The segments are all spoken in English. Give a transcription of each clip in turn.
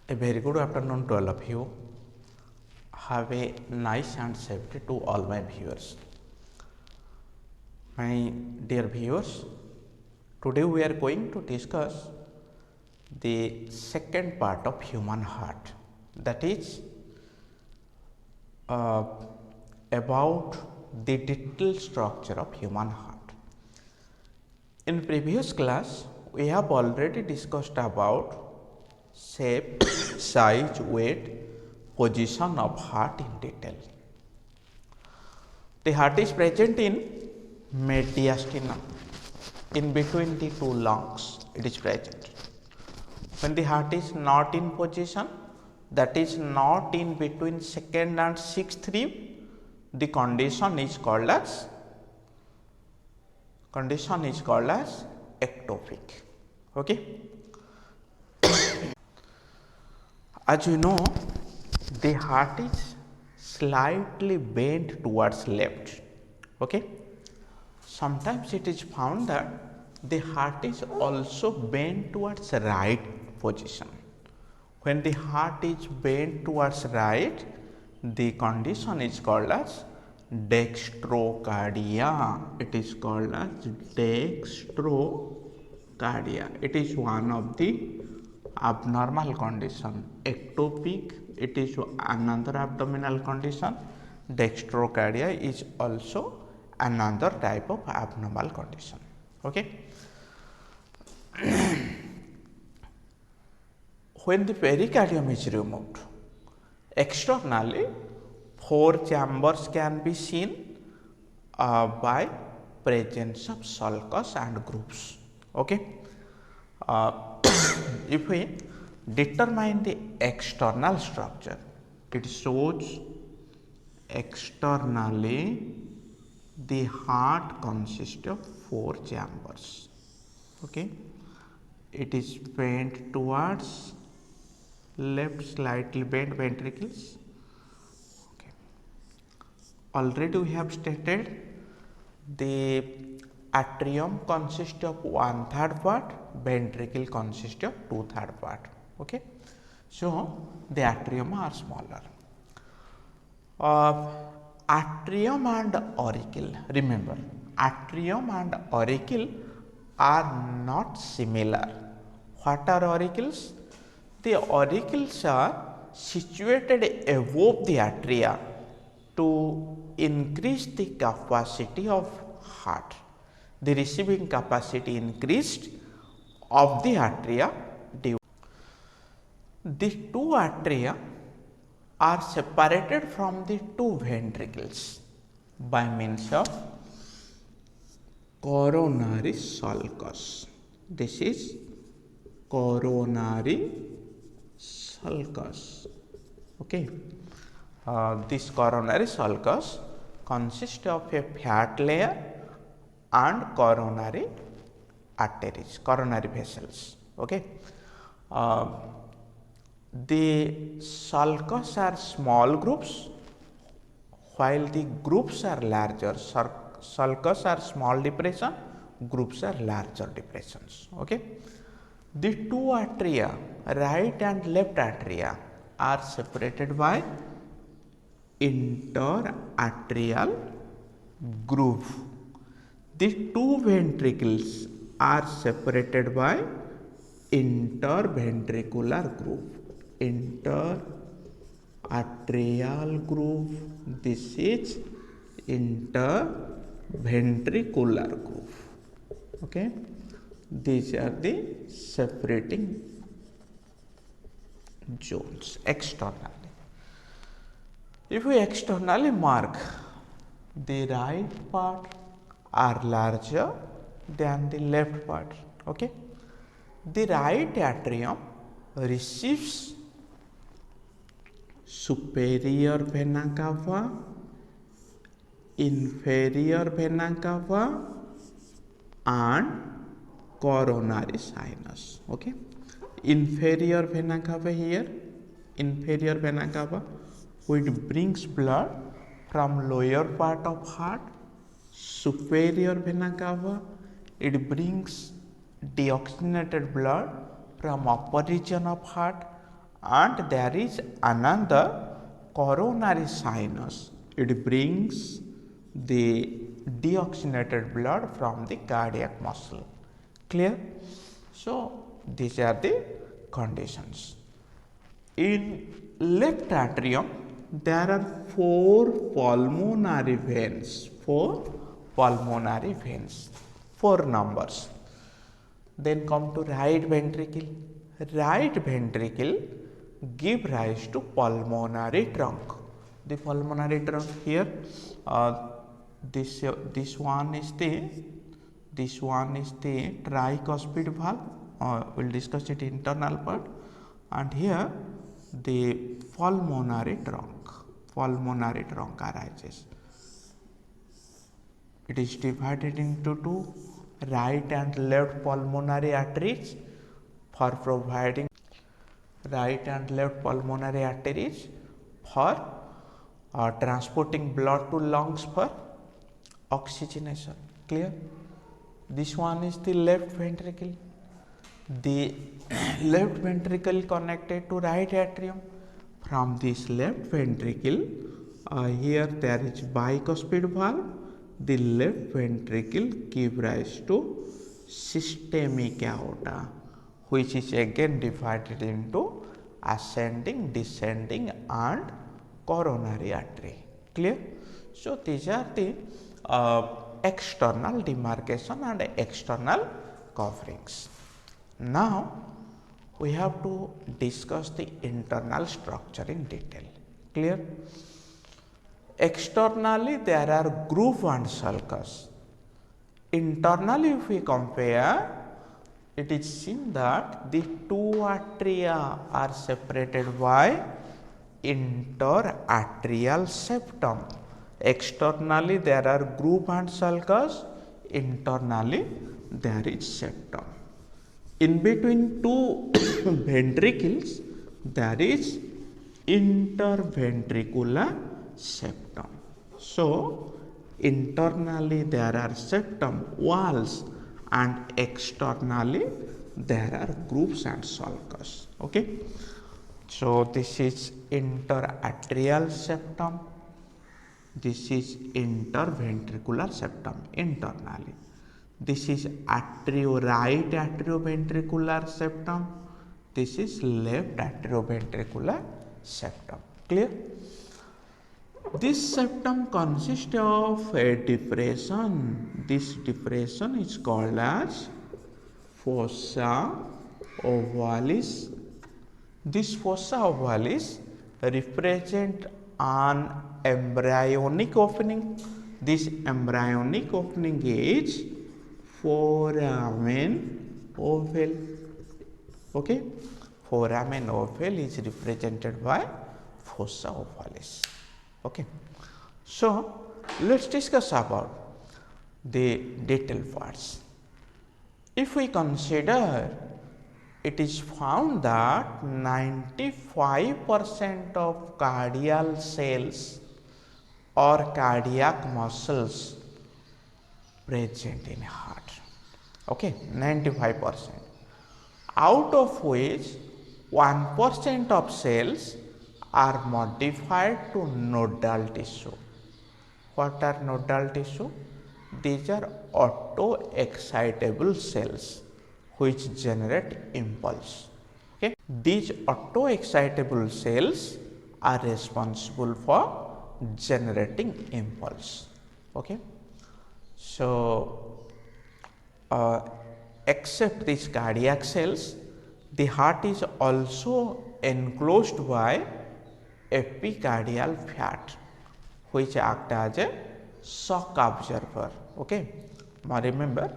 A very good afternoon to all of you. Have a nice and safety to all my viewers. My dear viewers, today we are going to discuss the second part of human heart, that is uh, about the detailed structure of human heart. In previous class, we have already discussed about shape, size, weight, position of heart in detail. The heart is present in mediastinum, in between the two lungs it is present. When the heart is not in position, that is not in between second and sixth rib, the condition is called as ectopic. Okay. As you know, the heart is slightly bent towards left. Okay. Sometimes it is found that the heart is also bent towards right position. When the heart is bent towards right, the condition is called as dextrocardia. It is called as dextrocardia. It is one of the abnormal condition. Ectopic, it is another abdominal condition. Dextrocardia is also another type of abnormal condition. Okay. When the pericardium is removed, externally 4 chambers can be seen by presence of sulcus and grooves. Okay. If we determine the external structure, it shows externally the heart consists of 4 chambers. Okay. It is bent towards left, slightly bent ventricles. Okay. Already we have stated the atrium consists of 1/3 part, ventricle consists of 2/3 part. Okay. So the atrium are smaller. Atrium and auricle, remember, atrium and auricle are not similar. What are auricles? The auricles are situated above the atria to increase the capacity of heart. The receiving capacity increased of the atria. The two atria are separated from the two ventricles by means of coronary sulcus. This is coronary sulcus. Okay. This coronary sulcus consists of a fat layer and coronary arteries, coronary vessels. Okay. The sulcus are small groups, while the groups are larger. Sulcus are small depression, groups are larger depressions. Okay. The two atria, right and left atria, are separated by interatrial groove. The two ventricles are separated by interventricular groove. Interatrial groove, this is interventricular groove. Okay. These are the separating zones externally. If we externally mark, the right part are larger than the left part. Okay. The right atrium receives superior vena cava, inferior vena cava and coronary sinus. Okay. Inferior vena cava here, inferior vena cava, which brings blood from lower part of heart. Superior vena cava, it brings deoxygenated blood from upper region of heart, and there is another coronary sinus. It brings the deoxygenated blood from the cardiac muscle. Clear? So, these are the conditions. In left atrium, there are four pulmonary veins, four numbers. Then come to right ventricle. Right ventricle give rise to pulmonary trunk. The pulmonary trunk here, this one is the tricuspid valve. We'll discuss it internal part, and here the pulmonary trunk arises. It is divided into two, right and left pulmonary arteries for providing transporting blood to lungs for oxygenation. Clear? This one is the left ventricle. The left ventricle connected to right atrium. From this left ventricle, here there is bicuspid valve. The left ventricle give rise to systemic aorta, which is again divided into ascending, descending and coronary artery. Clear? So, these are the external demarcation and external coverings. Now, we have to discuss the internal structure in detail. Clear? Externally, there are groove and sulcus. Internally, if we compare, it is seen that the two atria are separated by interarterial septum. Externally, there are groove and sulcus. Internally, there is septum. In between two ventricles, there is interventricular septum. So, internally there are septum walls and externally there are grooves and sulcus. Okay. So, this is interarterial septum. This is interventricular septum internally. This is right atrioventricular septum. This is left atrioventricular septum. Clear? This septum consists of a depression. This depression is called as fossa ovalis. This fossa ovalis represent an embryonic opening. This embryonic opening is foramen ovale. Okay, foramen ovale is represented by fossa ovalis. Okay, so let's discuss about the detailed parts. If we consider, it is found that 95% of cardiac cells or cardiac muscles present in heart. Okay, 95%. Out of which 1% of cells are modified to nodal tissue. What are nodal tissue? These are auto-excitable cells which generate impulse. Okay. These auto-excitable cells are responsible for generating impulse. Okay. So, except these cardiac cells, the heart is also enclosed by epicardial fat, which act as a shock absorber. Okay, now remember,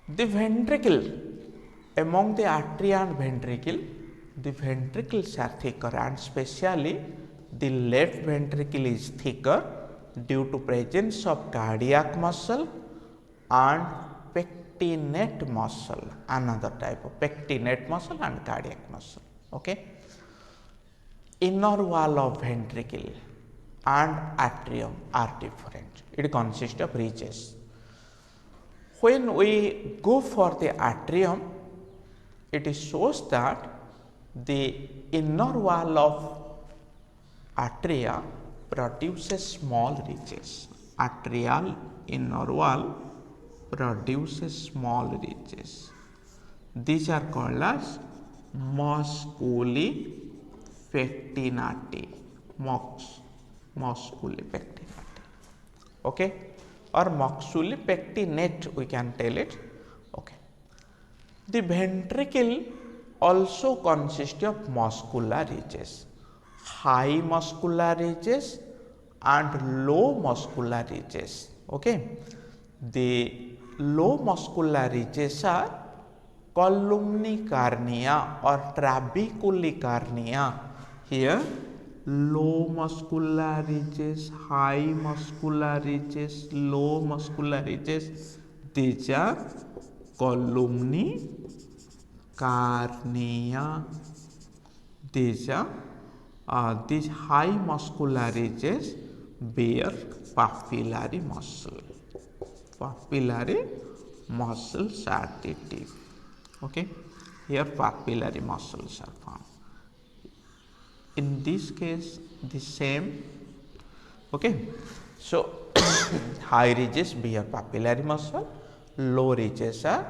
the ventricle, among the atria and ventricle, the ventricles are thicker, and especially the left ventricle is thicker due to presence of cardiac muscle and pectinate muscle, another type of pectinate muscle and cardiac muscle. Okay. Inner wall of ventricle and atrium are different. It consists of ridges. When we go for the atrium, it shows that the inner wall of atria produces small ridges. Atrial inner wall produces small ridges. These are called as musculi pectinati. Musculi pectinati. Okay, or musculi pectinate we can tell it. Okay. The ventricle also consists of muscular ridges, high muscular ridges and low muscular ridges. Okay. The low muscular ridges are columnicornea or trabeculicornea. Here low muscular ridges, high muscular ridges, low muscular ridges, these are columnicornea. These high muscular ridges bear papillary muscle. Papillary muscles are the tip. Okay, here papillary muscles are found. In this case, the same. Okay, so high ridges bear papillary muscle, low ridges are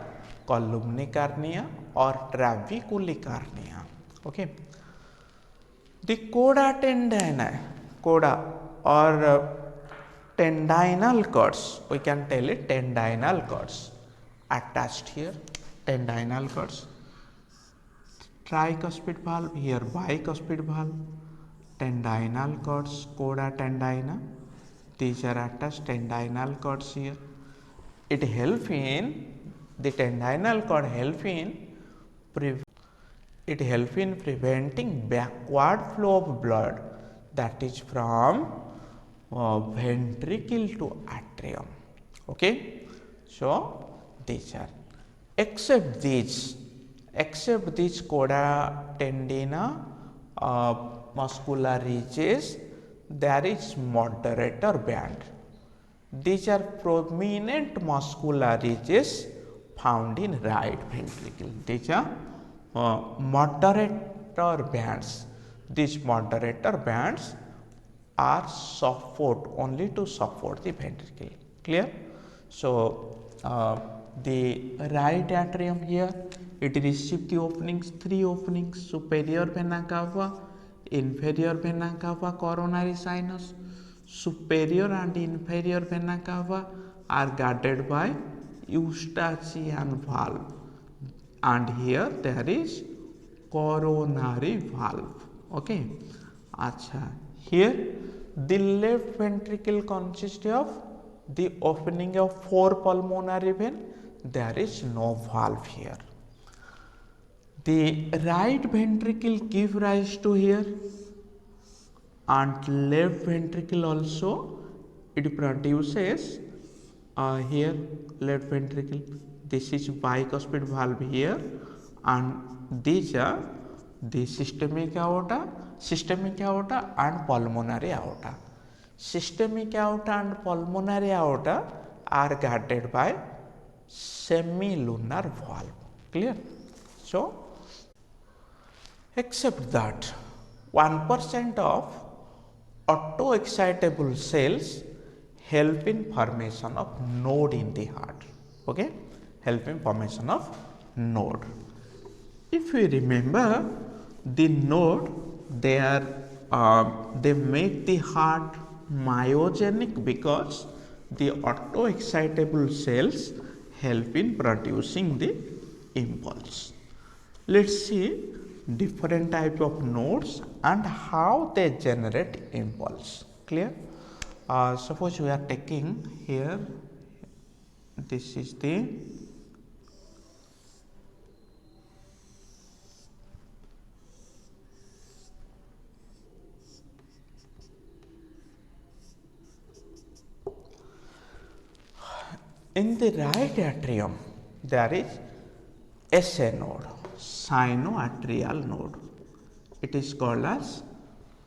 columnicornea or trabeculicornea. Okay, the coda tendini, coda or tendinal cords, we can tell it tendinal cords attached here, tendinal cords, tricuspid valve, here bicuspid valve, tendinal cords, coda tendina, these are attached tendinal cords here. It helps in, the tendinal cord help in preventing backward flow of blood, that is from ventricle to atrium. Okay, so these are except these coda tendina muscular ridges, there is moderator band. These are prominent muscular ridges found in right ventricle. These are moderator bands. These moderator bands are only to support the ventricle. Clear? So the right atrium here, it receives the openings, 3 openings: superior vena cava, inferior vena cava, coronary sinus. Superior and inferior vena cava are guarded by Eustachian valve, and here there is coronary valve. Okay, acha. Here the left ventricle consists of the opening of 4 pulmonary vein. There is no valve here. The right ventricle give rise to here, and left ventricle also it produces here left ventricle. This is bicuspid valve here, and these are the systemic aorta and pulmonary aorta. Systemic aorta and pulmonary aorta are guarded by semilunar valve. Clear? So, except that 1% of autoexcitable cells help in formation of node in the heart. Okay, help in formation of node. If we remember, the node, they make the heart myogenic because the autoexcitable cells help in producing the impulse. Let's see different type of nodes and how they generate impulse. Clear? Suppose we are taking here, this is the in the right atrium, there is SA node, sinoatrial node. It is called as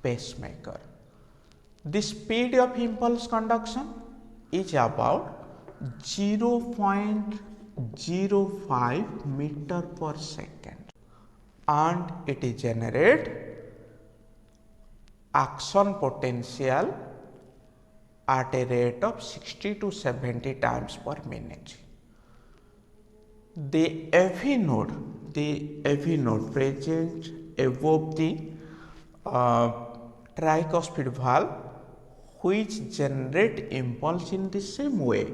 pacemaker. The speed of impulse conduction is about 0.05 meter per second. and it is generate action potential at a rate of 60 to 70 times per minute. The AV node present above the tricuspid valve, which generate impulse in the same way,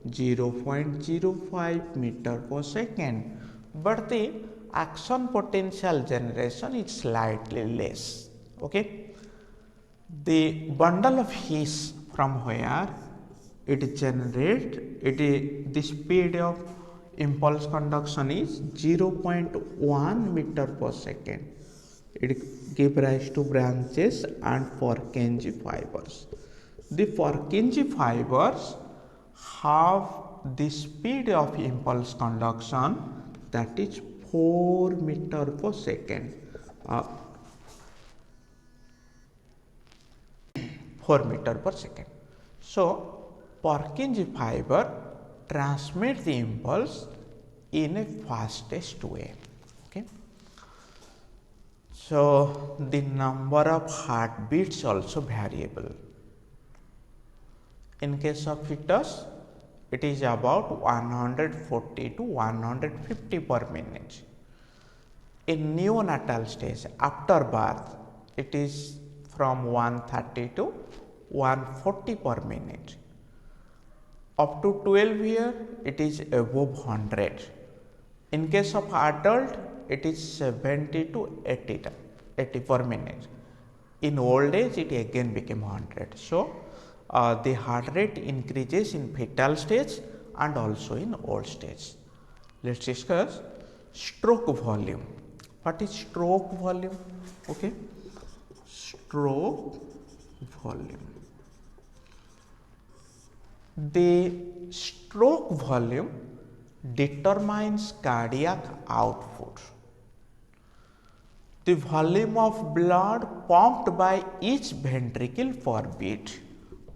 0.05 meter per second, but the action potential generation is slightly less. Okay, the bundle of his from where it generate the speed of impulse conduction is 0.1 meter per second. It give rise to branches and Purkinje fibers. The Purkinje fibers have the speed of impulse conduction that is 4 meter per second. 4 meter per second. So, Purkinje fiber transmit the impulse in a fastest way. Okay. So, the number of heartbeats also variable. In case of fetus, it is about 140 to 150 per minute. In neonatal stage, after birth, it is from 130 to 140 per minute. Up to 12 years, it is above 100. In case of adult, it is 70 to 80 per minute. In old age, it again became 100. So, the heart rate increases in fetal stage and also in old stage. Let us discuss stroke volume. What is stroke volume? Okay, stroke volume. The stroke volume determines cardiac output. The volume of blood pumped by each ventricle per beat.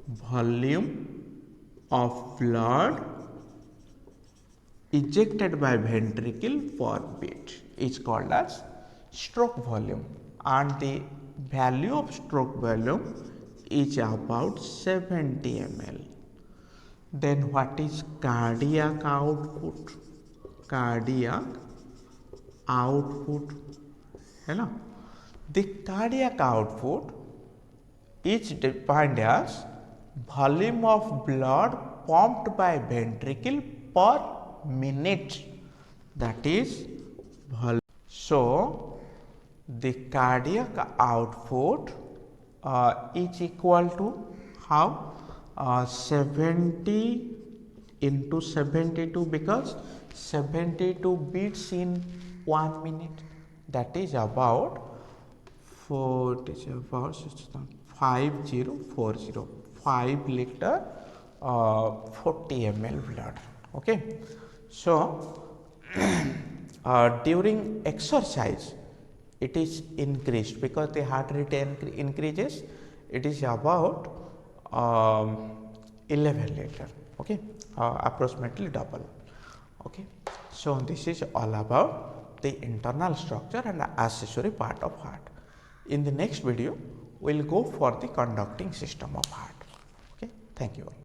Volume of blood ejected by ventricle per beat is called as stroke volume, and the value of stroke volume is about 70 ml. Then what is cardiac output? Cardiac output, hello. The cardiac output is defined as volume of blood pumped by ventricle per minute, that is volume. So, the cardiac output is equal to how? 70 into 72, because 72 beats in 1 minute, that is about 5040 5 liter 40 ml blood. Okay. So, during exercise, it is increased because the heart rate increases. It is about 11 liter. Okay, approximately double. Okay. So, this is all about the internal structure and accessory part of heart. In the next video, we will go for the conducting system of heart. Okay. Thank you all.